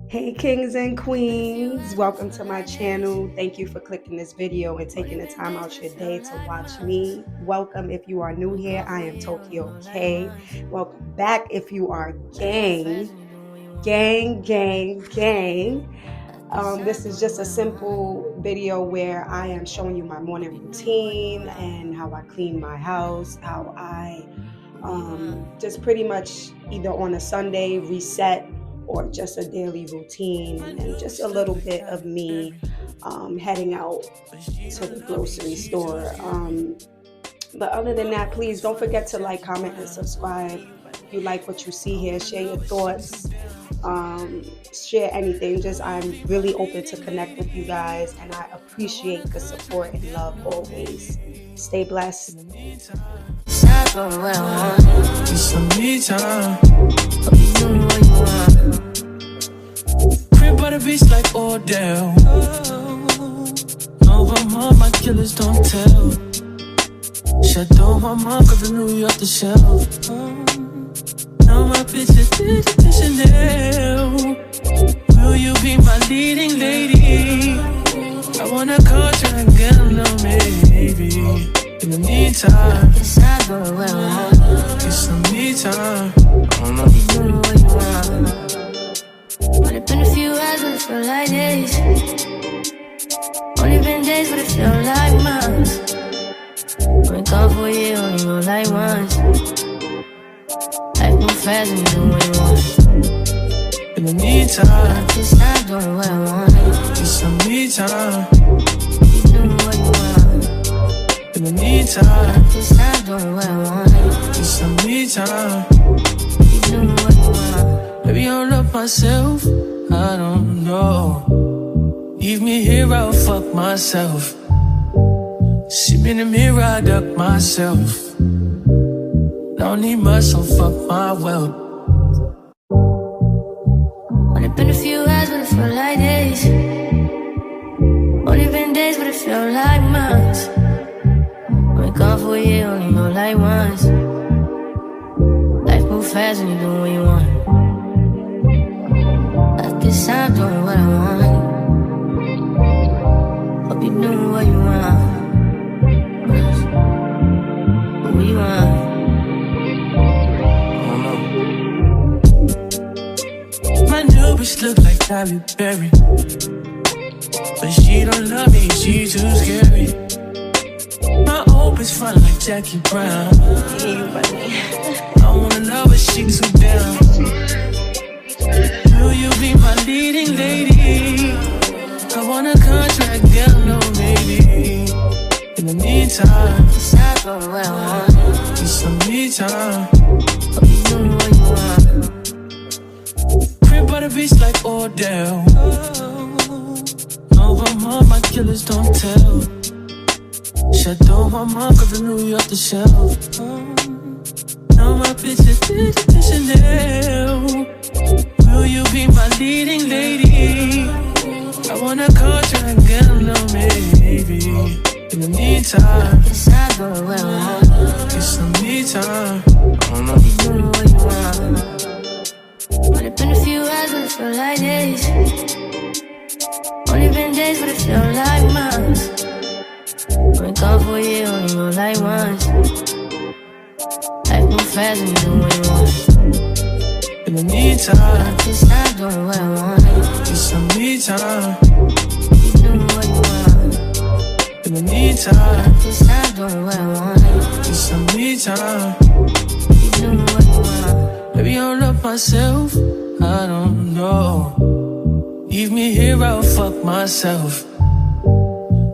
Hey kings and queens, welcome to my channel. Thank you for clicking this video and taking the time out your day to watch me. Welcome if you are new here. I am Tokyo K. Welcome back if you are gang. This is just a simple video where I am showing you my morning routine and how I clean my house, how I just pretty much either on a Sunday reset or just a daily routine, and just a little bit of me heading out to the grocery store. But other than that, please don't forget to like, comment, and subscribe. If you like what you see here, share your thoughts, share anything. I'm really open to connect with you guys, and I appreciate the support and love always. Stay blessed. It's some me time. Crib by the beach like Odell. No, I'm on my killers, don't tell. Shadow my mom, cause I knew you off the shelf. Now my bitches did Chanel. Will you be my leading lady? I wanna call you and get a little maybe. In the meantime, it's not going well. It's some me time. I don't know if you doing what you want. Only been a few hours, but it feel like days. Only been days, but it feel like months. Been gone for a year, only go like once. Life move fast and you do what you want. In the meantime, it's not doing what I want. It's some me time. You doing what you want. In the meantime, it's not doing what I want. It's some me time. You doing what you want. Maybe I love myself, I don't know. Leave me here, I'll fuck myself. See me in the mirror, I duck myself. Don't need much, so fuck my wealth. Only been a few hours, but it feel like days. Only been days, but it feel like months. Gone for a year, only go like once. Life move fast and you do what you want. I guess I'm doing what I want. Hope you doing what you want. What you want? My new bitch look like Halle Berry, but she don't love me, she too scary. My old bitch fun like Jackie Brown. I wanna love her, she too down. Will you be my leading lady? I want a contract, girl, no maybe. In the meantime, it's not going well. It's some me time. Hope you doing what you want. Crib by the beach like Odell. No, I'm on my killers, don't tell. Shadow my mom, cause I knew you off the shelf. Now my bitches did Chanel. Will you be my leading lady? I wanna call you and get a little maybe. In the meantime, it's not going well. It's some me time. I don't know if you doing what you want. Only been a few hours, but it feel like days. Only been days, but it feel like months. Been gone for a year, only go like once. Life move fast and you do what you want. In the meantime, it's not doing what I want. It's some me time. You doing what you want. In the meantime, it's not doing what I want. It's some me time. You doing what you want. Maybe I love myself, I don't know. Leave me here, I'll fuck myself.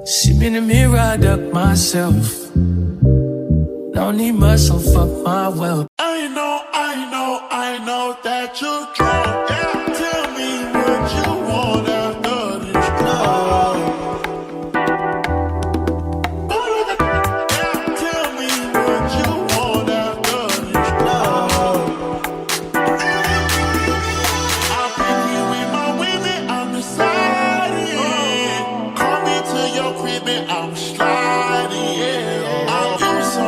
See me in the mirror, I duck myself. Don't need much, so fuck my wealth. I know that you're drunk. Yeah. Tell me what you want after this club. Yeah. Tell me what you want after this club. I'll pick you with my women, I'm deciding. Call me to your crib and I'm sliding. I'll give you some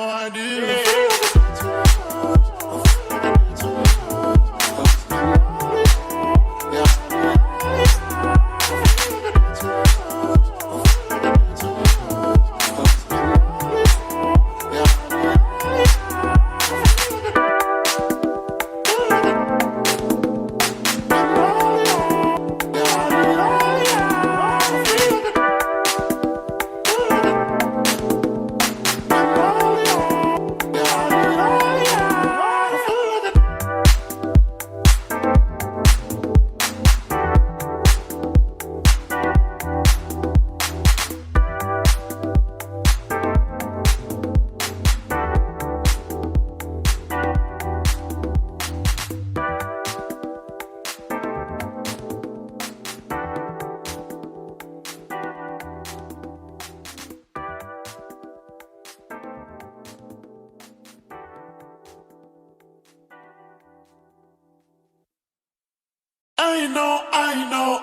idea.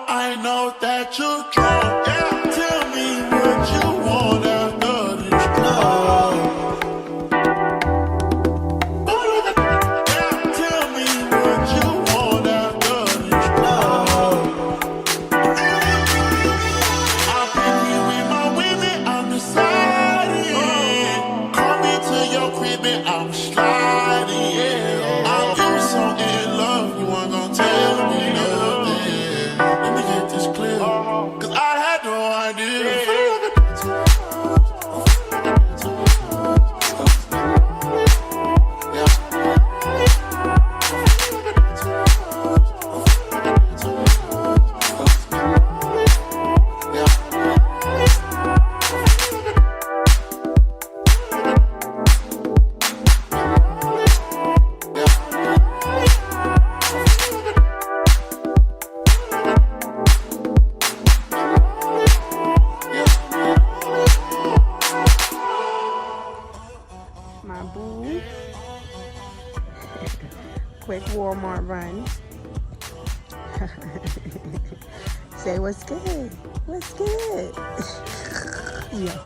I know that you're drunk. Yeah. Tell me what you want after this club. Yeah. Tell me what you want after this club. I'm picky with my women, I'm deciding. Call me to your crib and I'm sliding. Yeah. I'm you so in love, you ain't gonna tell me nothing. Let me get this clear, cause I had no idea. My boo. Quick Walmart run. Say what's good. What's good? Yeah.